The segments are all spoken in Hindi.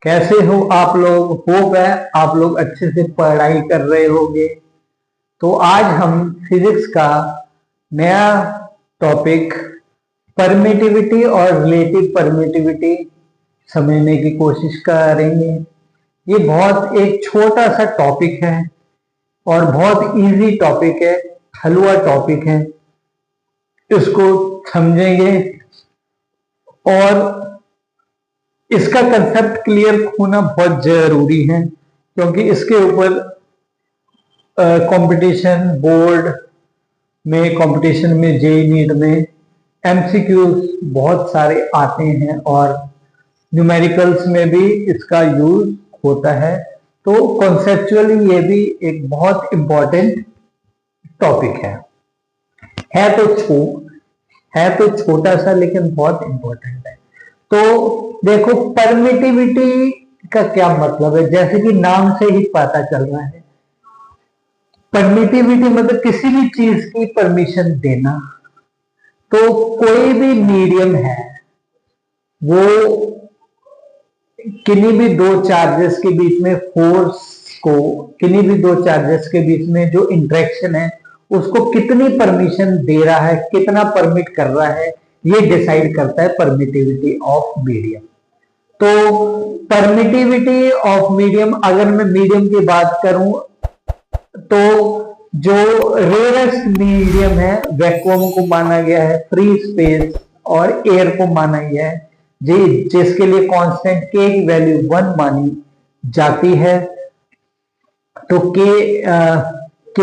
कैसे हो आप लोग। होप है आप लोग अच्छे से पढ़ाई कर रहे होंगे। तो आज हम फिजिक्स का नया टॉपिक परमिटिविटी और रिलेटिव परमिटिविटी समझने की कोशिश करेंगे। ये बहुत एक छोटा सा टॉपिक है और बहुत इजी टॉपिक है, हलवा टॉपिक है। इसको समझेंगे और इसका कंसेप्ट क्लियर होना बहुत जरूरी है, क्योंकि इसके ऊपर कंपटीशन बोर्ड में, कंपटीशन में, जेईई नीट में एमसीक्यूज बहुत सारे आते हैं और न्यूमेरिकल्स में भी इसका यूज होता है। तो कॉन्सेप्चुअली ये भी एक बहुत इंपॉर्टेंट टॉपिक है। है तो छोटा सा लेकिन बहुत इंपॉर्टेंट है। तो देखो, परमिटिविटी का क्या मतलब है, जैसे कि नाम से ही पता चल रहा है। परमिटिविटी मतलब किसी भी चीज की परमिशन देना। तो कोई भी मीडियम है, वो किन्हीं भी दो चार्जेस के बीच में फोर्स को, किन्हीं भी दो चार्जेस के बीच में जो इंटरेक्शन है उसको कितनी परमिशन दे रहा है, कितना परमिट कर रहा है, ये डिसाइड करता है परमिटिविटी ऑफ मीडियम। तो परमिटिविटी ऑफ मीडियम, अगर मैं मीडियम की बात करूं तो जो रेयरेस्ट मीडियम है वैक्यूम को माना गया है, फ्री स्पेस और एयर को माना गया है जी, जिसके लिए कांस्टेंट के की वैल्यू 1 मानी जाती है। तो के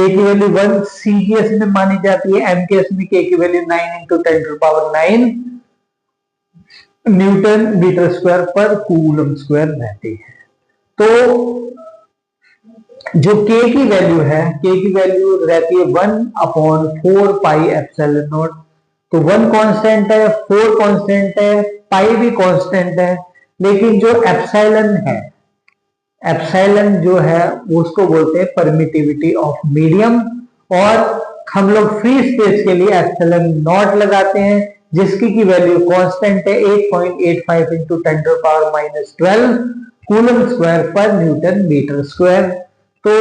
की वैल्यू 1 सीजीएस में मानी जाती है, एमकेएस में के की वैल्यू 9 × 10⁹ न्यूटन मीटर स्क्वायर पर कूलम स्क्वायर रहती है। तो जो के की वैल्यू है, के की वैल्यू रहती है 1/4πε0। तो 1 कांस्टेंट है, 4 कांस्टेंट है, पाई भी कांस्टेंट है, लेकिन जो एप्सिलॉन है, एप्सिलॉन जो है उसको बोलते हैं परमिटिविटी ऑफ मीडियम। और हम लोग फ्री स्पेस के लिए एप्सिलॉन नॉट लगाते हैं, जिसकी की वैल्यू कांस्टेंट है 8.85 × 10⁻12 कूलम स्क्वायर पर न्यूटन मीटर स्क्वायर। तो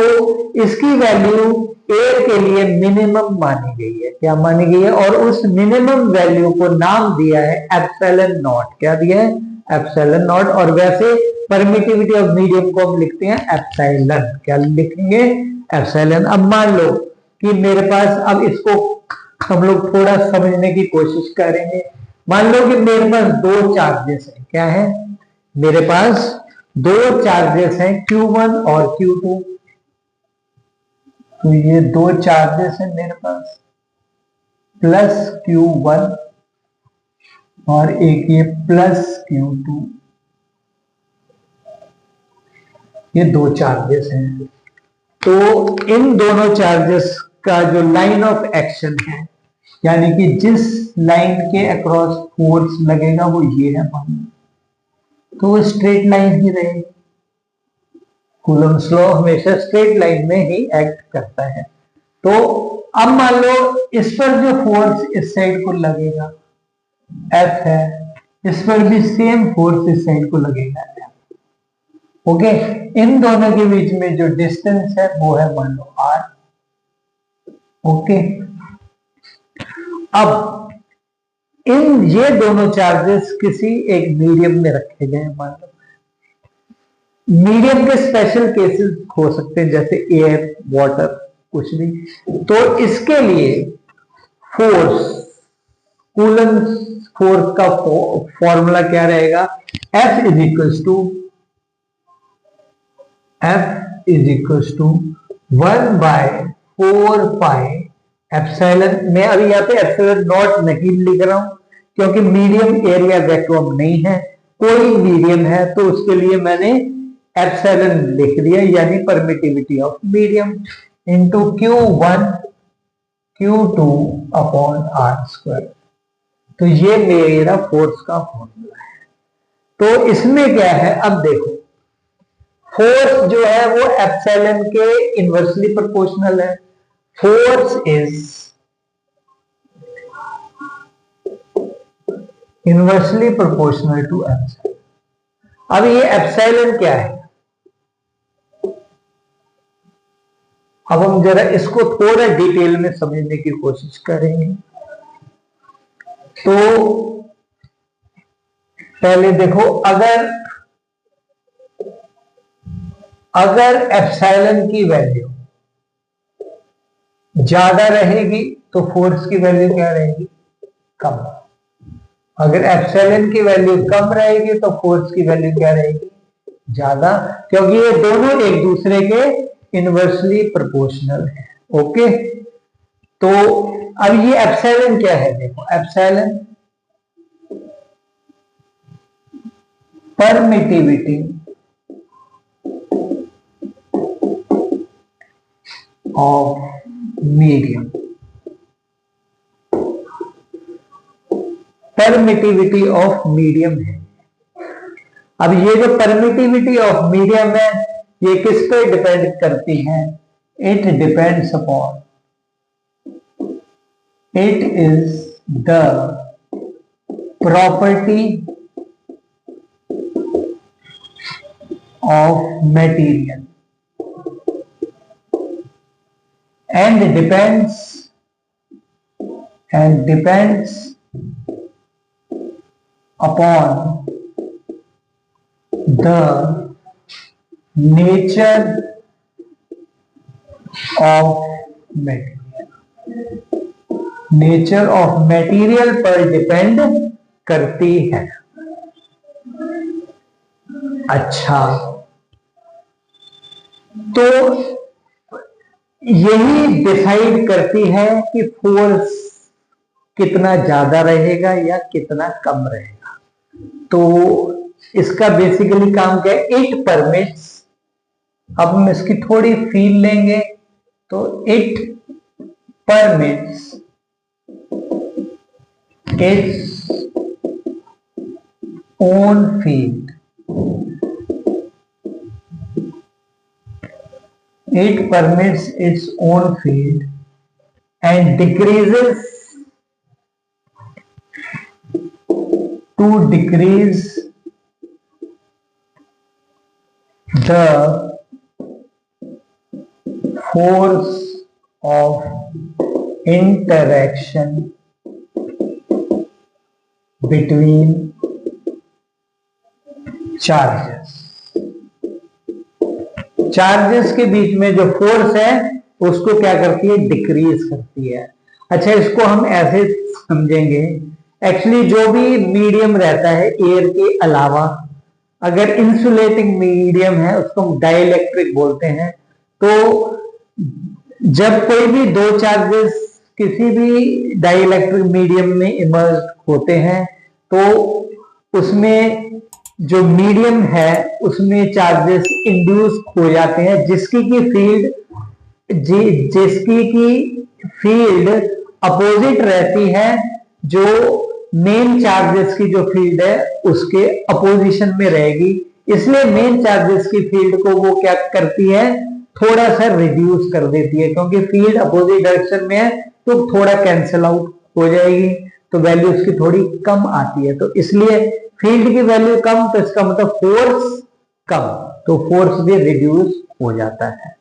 इसकी वैल्यू एयर के लिए मिनिमम मानी गई है। क्या मानी गई है? और उस मिनिमम वैल्यू को नाम दिया है एप्सिलॉन नॉट। क्या दिया है? Epsilon not. और वैसे परमिटिविटी ऑफ मीडियम को हम लिखते हैं एप्सिलॉन। क्या लिखेंगे? एप्सिलॉन। अब मान लो कि मेरे पास, अब इसको हम लोग थोड़ा समझने की कोशिश करेंगे। मान लो कि मेरे पास दो चार्जेस हैं। क्या है? मेरे पास दो चार्जेस हैं, Q1 और Q2। तो ये दो चार्जेस हैं मेरे पास, प्लस Q1 और एक ये प्लस Q2। ये दो चार्जेस हैं। तो इन दोनों चार्जेस का जो लाइन ऑफ एक्शन है, यानी कि जिस लाइन के अक्रॉस फोर्स लगेगा वो ये है, तो वो स्ट्रेट लाइन ही रहेगी। कूलम्स लॉ हमेशा स्ट्रेट लाइन में ही एक्ट करता है। तो अब मान लो इस पर जो फोर्स इस साइड को लगेगा F है, इस पर भी सेम फोर्स इस साइड को लगेगा F। ओके, इन दोनों के बीच में जो डिस्टेंस है वो है मान लो R। ओके, अब ये दोनों चार्जेस किसी एक मीडियम में रखे गए। मान लो मीडियम के स्पेशल केसेस हो सकते हैं, जैसे एयर, वाटर, कुछ भी। तो इसके लिए फोर्स, कूलम फोर्स का फॉर्मूला क्या रहेगा? F is equals to 1/4πε। मैं अभी यहाँ पे एप्सिलॉन नॉट नहीं लिख रहा हूं, क्योंकि मीडियम एरिया वैक्यूम नहीं है। कोई मीडियम है तो उसके लिए मैंने एप्सिलॉन लिख दिया, यानी permittivity of medium into Q1 Q2 upon R²। तो ये मेरा फोर्स का फॉर्मूला है। तो इसमें क्या है, अब देखो, फोर्स जो है वो एप्सिलॉन के इनवर्सली प्रोपोर्शनल है। Force is inversely proportional to epsilon. अब ये एप्सिलॉन क्या है, अब हम जरा इसको थोड़ा डिटेल में समझने की कोशिश करेंगे। तो पहले देखो, अगर एप्सिलॉन की वैल्यू ज्यादा रहेगी तो फोर्स की वैल्यू क्या रहेगी, कम। अगर एप्सिलॉन की वैल्यू कम रहेगी तो फोर्स की वैल्यू क्या रहेगी, ज्यादा, क्योंकि ये दोनों एक दूसरे के इनवर्सली प्रोपोर्शनल है। ओके, तो अब ये एप्सिलॉन क्या है, देखो epsilon permittivity of medium, permittivity of medium है। अब ये जो परमिटिविटी ऑफ मीडियम है ये किस पे डिपेंड करती है, it depends upon, it is the property of material and depends upon the nature of material, nature of material पर डिपेंड करती है। अच्छा, तो यही डिसाइड करती है कि फोर्स कितना ज्यादा रहेगा या कितना कम रहेगा। तो इसका बेसिकली काम क्या है, इट परमिट्स, अब हम इसकी थोड़ी फील लेंगे, तो it permits its own field, it permits its own field and decreases to decrease the force of interaction between charges, charges के बीच में जो फोर्स है उसको क्या करती है, डिक्रीज करती है। अच्छा, इसको हम ऐसे समझेंगे, एक्चुअली जो भी मीडियम रहता है एयर के अलावा, अगर इंसुलेटिंग मीडियम है उसको हम डाइलेक्ट्रिक बोलते हैं। तो जब कोई भी दो चार्जेस किसी भी डाइलेक्ट्रिक मीडियम में इमर्ज होते हैं तो उसमें जो मीडियम है उसमें चार्जेस इंड्यूस हो जाते हैं, जिसकी की फील्ड अपोजिट रहती है जो मेन चार्जेस की जो फील्ड है उसके अपोजिशन में रहेगी। इसलिए मेन चार्जेस की फील्ड को वो क्या करती है, थोड़ा सा रिड्यूस कर देती है, क्योंकि फील्ड अपोजिट डायरेक्शन में है तो थोड़ा कैंसिल आउट हो जाएगी, तो वैल्यू उसकी थोड़ी कम आती है। तो इसलिए फील्ड की वैल्यू कम, तो इसका मतलब फोर्स कम, तो फोर्स भी रिड्यूस हो जाता है।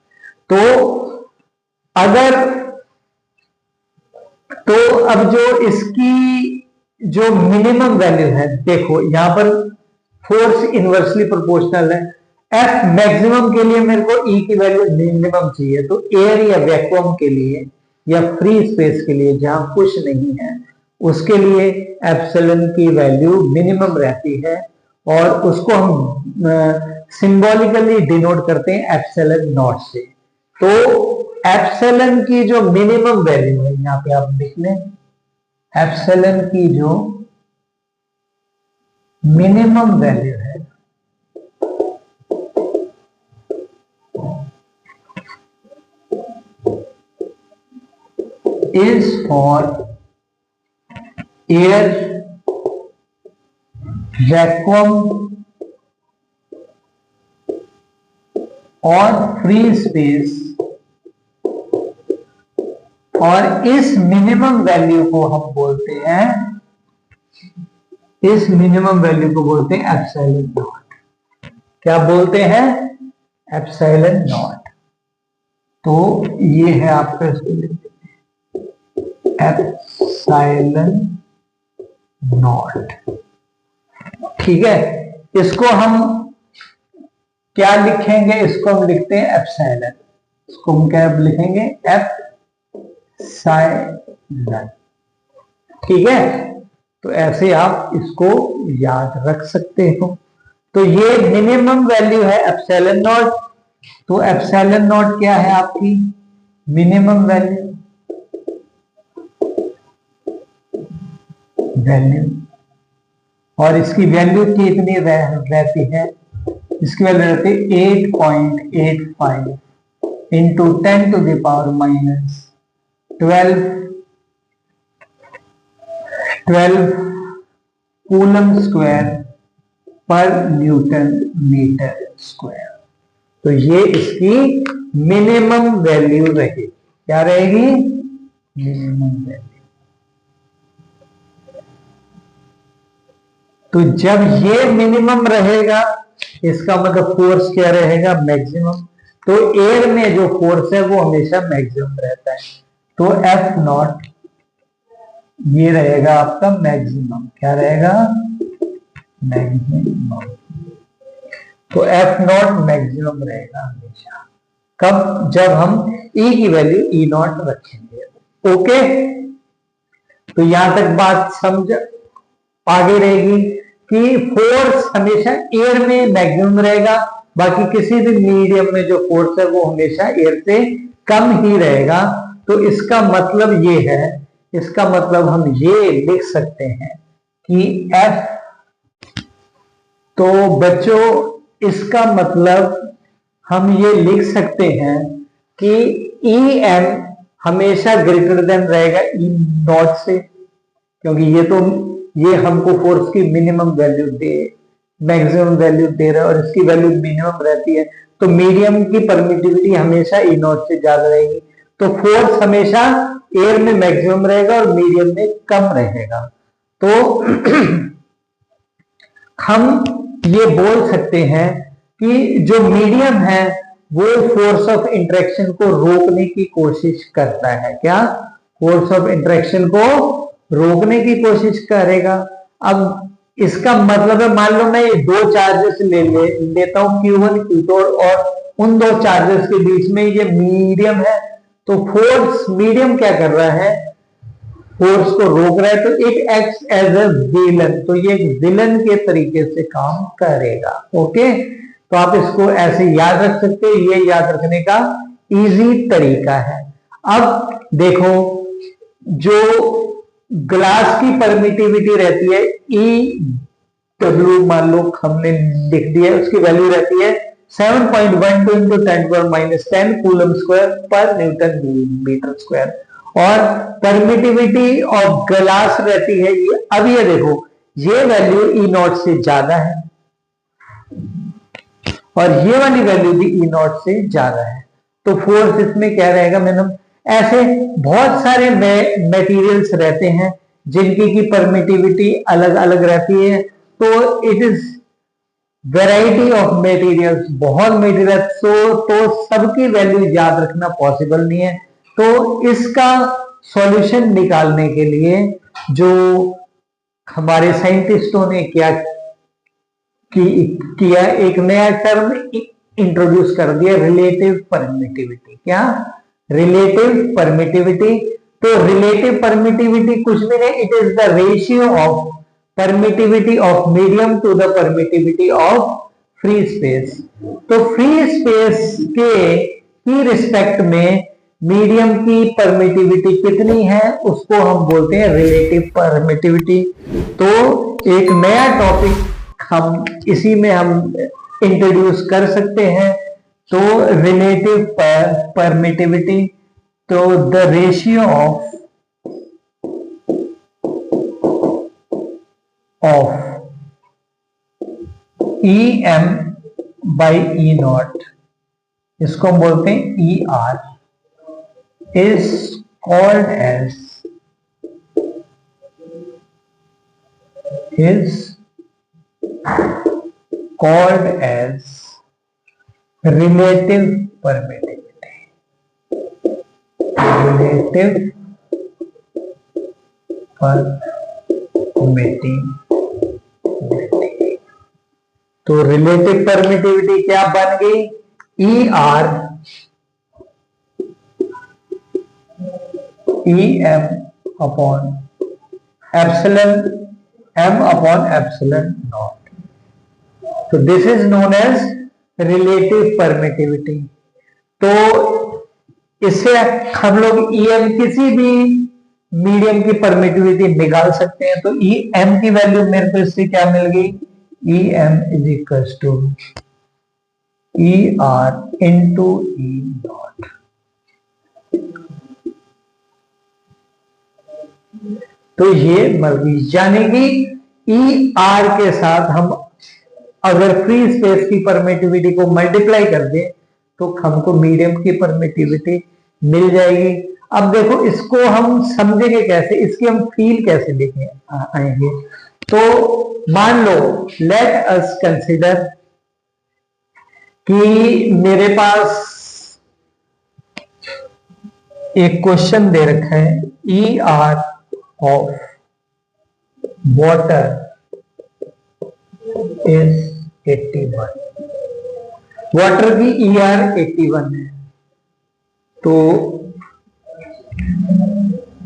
तो अब जो इसकी जो मिनिमम वैल्यू है, देखो यहां पर फोर्स इनवर्सली प्रोपोर्शनल है, एफ मैक्सिमम के लिए मेरे को ई की वैल्यू मिनिमम चाहिए, तो एयर या वैक्यूम के लिए या फ्री स्पेस के लिए जहां कुछ नहीं है उसके लिए एप्सिलॉन की वैल्यू मिनिमम रहती है और उसको हम सिंबॉलिकली डिनोट करते हैं एप्सिलॉन नॉट से। तो एप्सिलॉन की जो मिनिमम वैल्यू है, यहां पे आप देख लें, एप्सिलॉन की जो मिनिमम वैल्यू है is for air, vacuum और फ्री स्पेस, और इस मिनिमम वैल्यू को हम बोलते हैं, इस मिनिमम वैल्यू को बोलते हैं एप्सिलॉन नॉट। क्या बोलते हैं? Epsilon naught. तो ये है आपका, इसको लिख देते हैं एप्सिलॉन नॉट। ठीक है, इसको हम क्या लिखेंगे? इसको हम लिखते हैं एप्सिलॉन। इसको हम क्या लिखेंगे? एप्सिलॉन। ठीक है, तो ऐसे आप इसको याद रख सकते हो। तो ये मिनिमम वैल्यू है एप्सिलॉन नॉट। तो एप्सिलॉन नॉट क्या है? आपकी मिनिमम वैल्यू। और इसकी वैल्यू कितनी रहती है? इसकी वैल्यू रहती है 8.85 into 10 to the power minus 12 coulomb square पर न्यूटन मीटर स्क्वायर। तो ये इसकी मिनिमम वैल्यू रहेगी। क्या रहेगी? Minimum value. तो जब ये मिनिमम रहेगा, इसका मतलब फोर्स क्या रहेगा? मैक्सिमम। तो एयर में जो फोर्स है वो हमेशा मैक्सिमम रहता है। तो एफ नॉट ये रहेगा आपका मैक्सिमम। क्या रहेगा? मैक्सिमम। तो एफ नॉट मैक्सिमम रहेगा हमेशा। कब? जब हम ई की वैल्यू ई नॉट रखेंगे। ओके, तो यहां तक बात समझ आगे रहेगी कि फोर्स हमेशा एयर में मैक्सिमम रहेगा, बाकी किसी भी मीडियम में जो फोर्स है वो हमेशा एयर से कम ही रहेगा। तो इसका मतलब ये है, इसका मतलब हम ये लिख सकते हैं कि F, तो बच्चों इसका मतलब हम ये लिख सकते हैं कि EM हमेशा ग्रेटर देन रहेगा ई नॉट से, क्योंकि ये हमको फोर्स की मिनिमम वैल्यू मैक्सिमम वैल्यू दे रहा है और इसकी वैल्यू मिनिमम रहती है। तो मीडियम की परमिटिविटी हमेशा ई नॉट से ज्यादा रहेगी। तो फोर्स हमेशा एयर में मैक्सिमम रहेगा और मीडियम में कम रहेगा। तो हम ये बोल सकते हैं कि जो मीडियम है वो फोर्स ऑफ इंटरेक्शन को रोकने की कोशिश करता है। क्या? फोर्स ऑफ इंटरेक्शन को रोकने की कोशिश करेगा। अब इसका मतलब है, मान लो मैं ये दो चार्जेस लेता हूं Q1 Q2 और उन दो चार्जेस के बीच में ये मीडियम है। तो फोर्स मीडियम क्या कर रहा है? फोर्स को रोक रहा है। तो it acts as a villain. तो ये एक विलन के तरीके से काम करेगा। ओके, तो आप इसको ऐसे याद रख सकते हो। ये याद रखने का इजी तरीका है। अब देखो, जो ग्लास की परमिटिविटी रहती है EW, मान लो हमने लिख दिया, उसकी वैल्यू रहती है 7.12 इंटू 10⁻⁻10 कूलम स्क्वायर पर न्यूटन मीटर स्क्वायर। और परमिटिविटी ऑफ ग्लास रहती है ये। अब ये देखो, ये वैल्यू ई नॉट से ज्यादा है और ये वाली वैल्यू भी ई नॉट से ज्यादा है। तो फोर्स इसमें क्या रहेगा? मिनिमम। ऐसे बहुत सारे मटेरियल्स रहते हैं जिनकी की परमिटिविटी अलग अलग रहती है। तो it is variety of materials, बहुत मटेरियल्स, तो सबकी वैल्यू याद रखना पॉसिबल नहीं है। तो इसका सॉल्यूशन निकालने के लिए जो हमारे साइंटिस्टों ने क्या किया, एक नया टर्म इंट्रोड्यूस कर दिया, रिलेटिव परमिटिविटी। क्या? Relative permittivity. तो रिलेटिव परमिटिविटी कुछ भी नहीं, it is the ratio of permittivity of medium to the permittivity of free space. तो फ्री स्पेस के ही रिस्पेक्ट में मीडियम की परमिटिविटी कितनी है उसको हम बोलते हैं रिलेटिव परमिटिविटी। तो एक नया टॉपिक हम इसी में हम इंट्रोड्यूस कर सकते हैं। तो रिलेटिव परमिटिविटी, तो the ratio of EM by E not, इसको हम बोलते हैं ER, is called as called as relative permittivity. Relative permittivity. तो रिलेटिव परमिटिविटी क्या बन गई? E R E M upon epsilon M upon epsilon naught. तो this is known as relative permittivity. तो इससे हम लोग ई एम किसी भी मीडियम की परमिटिविटी निकाल सकते हैं. तो ई एम की वैल्यू मेरे को इससे क्या मिल गई? E M is equal to E R into E naught. तो ये मर्जी, यानी कि ई आर के साथ हम अगर फ्री स्पेस की परमिटिविटी को मल्टीप्लाई कर दें तो हमको मीडियम की परमिटिविटी मिल जाएगी. अब देखो इसको हम समझेंगे कैसे, इसकी हम फील कैसे देखें आएंगे. तो मान लो लेट अस कंसिडर कि मेरे पास एक क्वेश्चन दे रखा है E R of water is 81. Water की ई आर 81 है.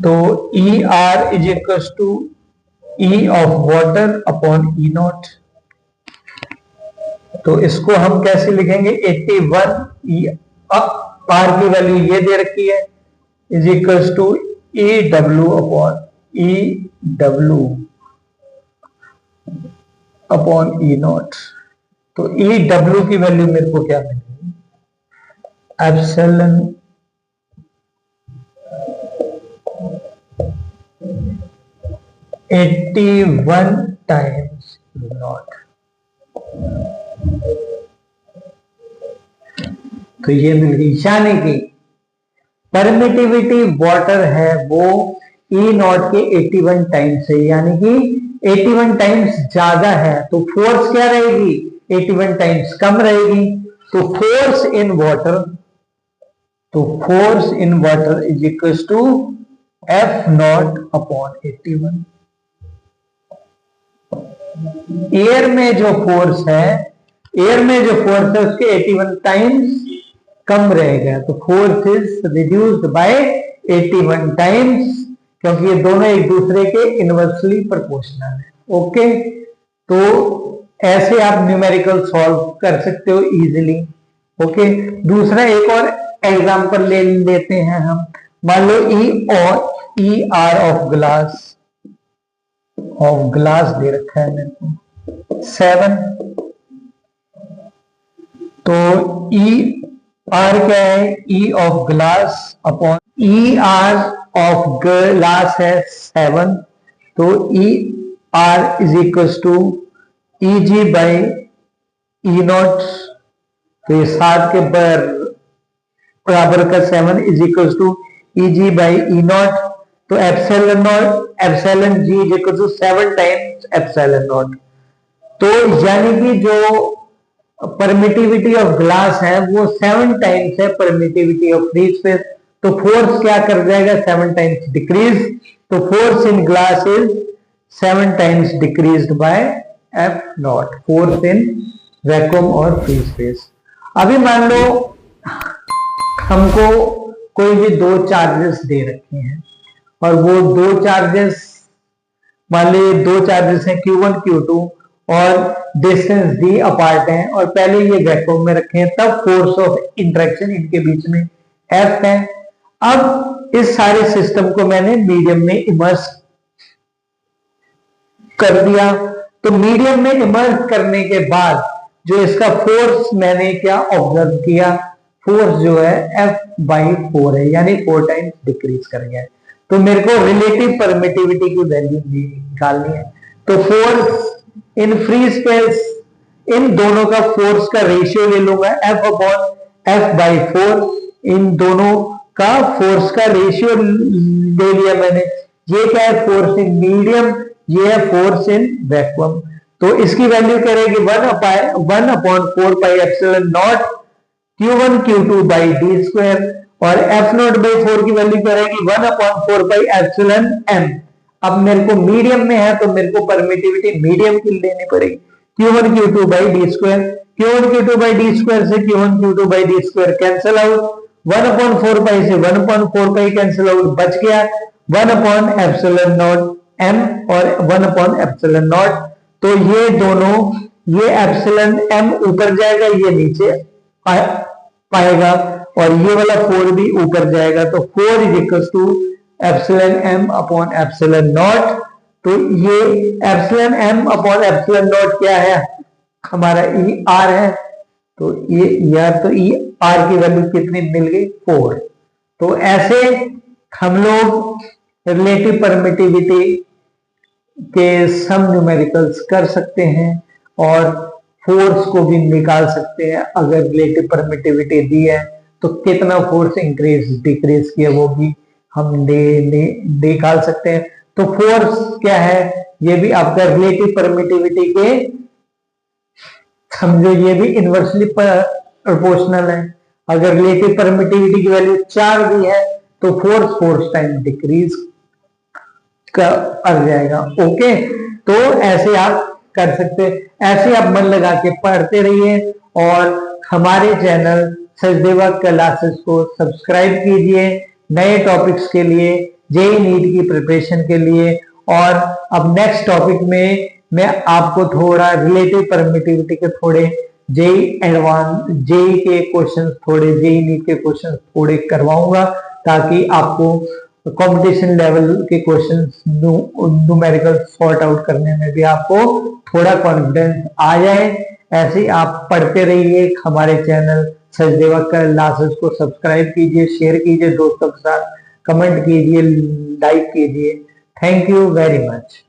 तो E R is equal to E of water upon E naught. तो इसको हम कैसे लिखेंगे? 81 ई आर की वैल्यू ये दे रखी है is equal to E W upon E W upon E naught. तो ई डब्ल्यू की वैल्यू मेरे को क्या मिलेगी? Epsilon one times naught. तो ये मिल गई, यानी कि परमिटिविटी वाटर है वो ई नॉट के 81 टाइम्स है, यानी कि 81 टाइम्स ज्यादा है. तो फोर्स क्या रहेगी? 81 टाइम्स कम रहेगी. तो force in water is equal to F naught upon 81. Air में जो फोर्स है उसके 81 टाइम्स कम रहेगा. तो force is reduced by 81 times, क्योंकि ये दोनों एक दूसरे के इनवर्सली प्रोपोर्शनल है. ओके, तो ऐसे आप न्यूमेरिकल सॉल्व कर सकते हो इजीली. ओके, दूसरा एक और एग्जांपल ले लेते हैं हम. मान लो ई आर ऑफ ग्लास दे रखा है मेरे को 7. तो ई आर क्या है? E of glass upon E R of glass है 7. तो E R is equal to E G by E naught. तो ये 7 के बराबर का 7 is equal to E G by E naught. तो epsilon G is equal to 7 times epsilon naught. तो यानी कि जो परमिटिविटी ऑफ ग्लास है वो 7 टाइम्स है परमिटिविटी ऑफ फ्री स्पेस. तो फोर्स क्या कर जाएगा? 7 टाइम्स डिक्रीज. तो force in glass is 7 times decreased bye F not. Force in vacuum और फ्री स्पेस. अभी मान लो हमको कोई भी दो चार्जेस दे रखे हैं और वो दो चार्जेस, मान लीजिए दो चार्जेस हैं Q1 Q2 और डिस्टेंस d अपार्ट है और पहले ये वैक्यूम में रखे हैं, तब फोर्स ऑफ इंटरेक्शन इनके बीच में F है. अब इस सारे सिस्टम को मैंने मीडियम में इमर्स कर दिया. तो मीडियम में इमर्स करने के बाद जो इसका फोर्स मैंने क्या ऑब्जर्व किया, फोर्स जो है F/4 है, यानी 4 टाइम्स डिक्रीज कर गया है. तो मेरे को रिलेटिव परमिटिविटी की वैल्यू निकालनी है. तो फोर्स इन फ्री स्पेस, इन दोनों का फोर्स का रेशियो ले लूंगा F/4. इन दोनों का फोर्स का रेशियो ले लिया मैंने. ये क्या है? फोर्स इन मीडियम, ये है फोर्स इन वैक्यूम. तो इसकी वैल्यू क्या रहेगी 1/4 pi epsilon not Q1 Q2 by D square, और F0/4 की वैल्यू क्या रहेगी 1/4 पाई एप्सिलॉन m। अब मेरे को मीडियम में है तो मेरे को परमिटिविटी मीडियम की लेनी पड़ेगी, Q1 Q2 by D square. Q1 Q2 by D square से Q1 Q2 by D square cancel out, 1/4 पाई से 1/4 पाई कैंसिल आउट, बच गया 1/एप्सिलॉन नॉट m और 1/एप्सिलॉन नॉट। तो ये दोनों, ये एप्सिलॉन m ऊपर जाएगा, ये नीचे पाएगा, और ये वाला 4 भी ऊपर जाएगा, तो 4 is equal to epsilon m upon epsilon naught. तो ये epsilon m upon epsilon naught क्या है, हमारा ई आर है। तो ये यार, तो ई आर की वैल्यू कितनी मिल गई 4। तो ऐसे हम लोग रिलेटिव परमिटिविटी के सम न्यूमेरिकल्स कर सकते हैं और फोर्स को भी निकाल सकते हैं। अगर रिलेटिव परमिटिविटी दी है तो कितना फोर्स इंक्रीज डिक्रीज किया वो भी हम निकाल सकते हैं। तो फोर्स क्या है ये भी आपका रिलेटिव परमिटिविटी के, समझो ये भी इनवर्सली प्रोपोर्शनल है। अगर रिलेटिव परमिटिविटी की वैल्यू 4 दी है तो फोर्स टाइम डिक्रीज कर जाएगा। ओके, तो ऐसे आप कर सकते, ऐसे आप मन लगा के पढ़ते रहिए और हमारे चैनल सचदेवा क्लासेस को सब्सक्राइब कीजिए नए टॉपिक्स के लिए, जेईई नीट की प्रिपरेशन के लिए। और अब नेक्स्ट टॉपिक में मैं आपको थोड़ा रिलेटिव परमिटिविटी के थोड़े जेईई एडवांस, जेईई के क्वेश्चंस, थोड़े जेईई नीट के क्वेश्चंस थोड़े करवाऊंगा, ताकि आपको कंपटीशन लेवल के क्वेश्चंस न्यूमेरिकल सॉर्ट आउट करने में भी आपको थोड़ा कॉन्फिडेंस आ जाए। ऐसे ही आप पढ़ते रहिए। हमारे चैनल सचदेवा क्लासेस को सब्सक्राइब कीजिए, शेयर कीजिए दोस्तों के साथ, कमेंट कीजिए, लाइक कीजिए। Thank you very much.